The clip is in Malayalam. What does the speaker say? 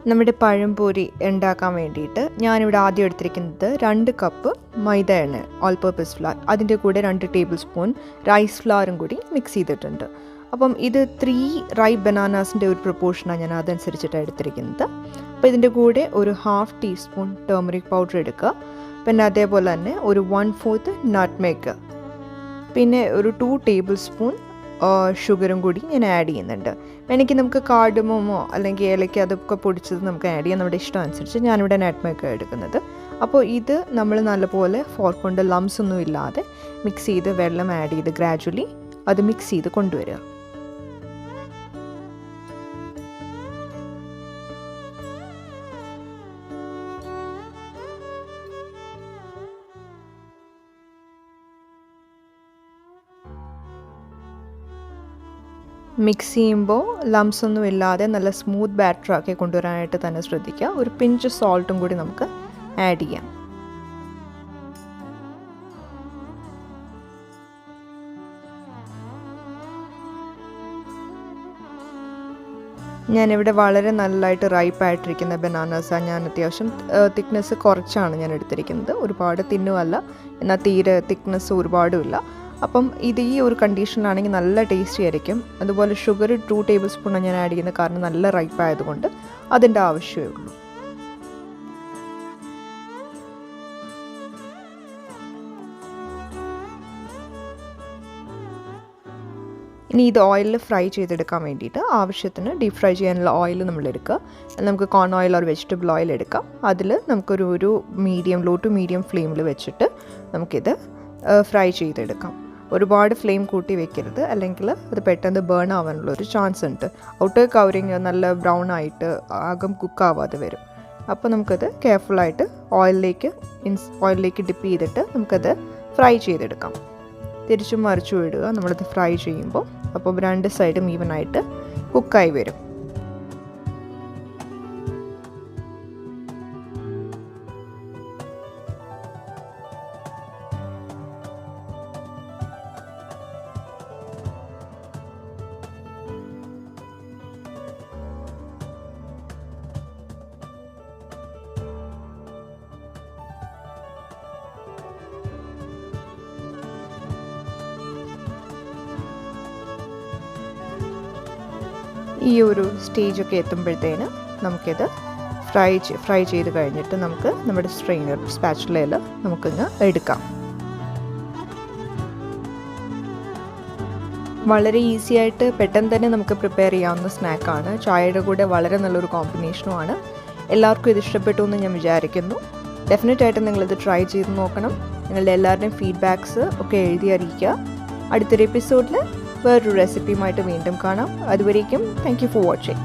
നമ്മുടെ പഴംപൊരി ഉണ്ടാക്കാൻ വേണ്ടിയിട്ട് ഞാനിവിടെ ആദ്യം എടുത്തിരിക്കുന്നത് 2 കപ്പ് മൈദയാണ്, ഓൾ പർപ്പസ് ഫ്ലവർ. അതിൻ്റെ കൂടെ 2 ടേബിൾ സ്പൂൺ റൈസ് ഫ്ലവറും കൂടി മിക്സ് ചെയ്തിട്ടുണ്ട്. അപ്പം ഇത് 3 റൈപ്പ് ബനാനാസിൻ്റെ ഒരു പ്രൊപ്പോർഷനാണ് ഞാൻ അതനുസരിച്ചിട്ടാണ് എടുത്തിരിക്കുന്നത്. അപ്പോൾ ഇതിൻ്റെ കൂടെ ഒരു 1/2 ടീസ്പൂൺ ടേമറിക് പൗഡർ എടുക്കുക. പിന്നെ അതേപോലെ തന്നെ ഒരു 1/4 നട്ട്മേഗ്, പിന്നെ ഒരു 2 ടേബിൾ സ്പൂൺ ഷുഗറും കൂടി ഞാൻ ആഡ് ചെയ്യുന്നുണ്ട്. എനിക്ക് നമുക്ക് കാർഡമമോ അല്ലെങ്കിൽ ഏലക്ക അതൊക്കെ പൊടിച്ചത് നമുക്ക് ആഡ് ചെയ്യാം, നമ്മുടെ ഇഷ്ടം അനുസരിച്ച്. ഞാനിവിടെ നട്ട്മേഗ് എടുക്കുന്നത്. അപ്പോൾ ഇത് നമ്മൾ നല്ലപോലെ ഫോർക്ക് കൊണ്ട് ലംസ് ഒന്നും ഇല്ലാതെ മിക്സ് ചെയ്ത് വെള്ളം ആഡ് ചെയ്ത് ഗ്രാജുവലി അത് മിക്സ് ചെയ്ത് കൊണ്ടുവരിക. മിക്സ് ചെയ്യുമ്പോൾ ലംസ് ഒന്നും ഇല്ലാതെ നല്ല സ്മൂത്ത് ബാറ്ററാക്കി കൊണ്ടുവരാനായിട്ട് തന്നെ ശ്രദ്ധിക്കുക. ഒരു പിഞ്ച് സോൾട്ടും കൂടി നമുക്ക് ആഡ് ചെയ്യാം. ഞാനിവിടെ വളരെ നല്ലതായിട്ട് റൈപ്പായിട്ടിരിക്കുന്ന ബനാനാസാണ്. ഞാൻ അത്യാവശ്യം തിക്നെസ് കുറച്ചാണ് ഞാൻ എടുത്തിരിക്കുന്നത്. ഒരുപാട് തിന്നുമല്ല, എന്നാൽ തീരെ തിക്നെസ് ഒരുപാടുമില്ല. അപ്പം ഇത് ഈ ഒരു കണ്ടീഷനിലാണെങ്കിൽ നല്ല ടേസ്റ്റി ആയിരിക്കും. അതുപോലെ ഷുഗർ 2 ടേബിൾ സ്പൂണാണ് ഞാൻ ആഡ് ചെയ്യുന്നത്, കാരണം നല്ല റൈപ്പ് ആയതുകൊണ്ട് അതിൻ്റെ ആവശ്യമേ ഉള്ളൂ. ഇനി ഇത് ഓയിലിൽ ഫ്രൈ ചെയ്തെടുക്കാൻ വേണ്ടിയിട്ട് ആവശ്യത്തിന് ഡീപ് ഫ്രൈ ചെയ്യാനുള്ള ഓയിൽ നമ്മൾ എടുക്കുക. നമുക്ക് കോൺ ഓയിൽ ഓർ വെജിറ്റബിൾ ഓയിൽ എടുക്കാം. അതിൽ നമുക്കൊരു ലോ ടു മീഡിയം ഫ്ലെയിമിൽ വെച്ചിട്ട് നമുക്കിത് ഫ്രൈ ചെയ്തെടുക്കാം. ഒരുപാട് ഫ്ലെയിം കൂട്ടി വെക്കരുത്, അല്ലെങ്കിൽ അത് പെട്ടെന്ന് ബേൺ ആവാനുള്ളൊരു ചാൻസ് ഉണ്ട്. ഔട്ടർ കവറിങ് നല്ല ബ്രൗൺ ആയിട്ട് അകം കുക്കാവാതെ വരും. അപ്പോൾ നമുക്കത് കെയർഫുള്ളായിട്ട് ഓയിലിലേക്ക് ഡിപ്പ് ചെയ്തിട്ട് നമുക്കത് ഫ്രൈ ചെയ്തെടുക്കാം. തിരിച്ചും മറിച്ചും ഇടുക നമ്മളത് ഫ്രൈ ചെയ്യുമ്പോൾ. അപ്പോൾ 2 സൈഡും ഈവനായിട്ട് കുക്കായി വരും. ഈ ഒരു സ്റ്റേജൊക്കെ എത്തുമ്പോഴത്തേന് നമുക്കിത് ഫ്രൈ ചെയ്ത് കഴിഞ്ഞിട്ട് നമുക്ക് നമ്മുടെ സ്പാച്ചുലയിൽ നമുക്കിങ്ങ് എടുക്കാം. വളരെ ഈസി ആയിട്ട് പെട്ടെന്ന് തന്നെ നമുക്ക് പ്രിപ്പയർ ചെയ്യാവുന്ന സ്നാക്കാണ്. ചായയുടെ കൂടെ വളരെ നല്ലൊരു കോമ്പിനേഷനുമാണ്. എല്ലാവർക്കും ഇത് ഇഷ്ടപ്പെട്ടു എന്ന് ഞാൻ വിചാരിക്കുന്നു. ഡെഫിനറ്റായിട്ട് നിങ്ങളിത് ട്രൈ ചെയ്ത് നോക്കണം. നിങ്ങളുടെ എല്ലാവരുടെയും ഫീഡ്ബാക്ക്സ് ഒക്കെ എഴുതി അറിയിക്കുക. അടുത്തൊരു എപ്പിസോഡിൽ വേറൊരു റെസിപ്പിയുമായിട്ട് വീണ്ടും കാണാം. അതുവരേക്കും താങ്ക് യു ഫോർ വാച്ചിങ്.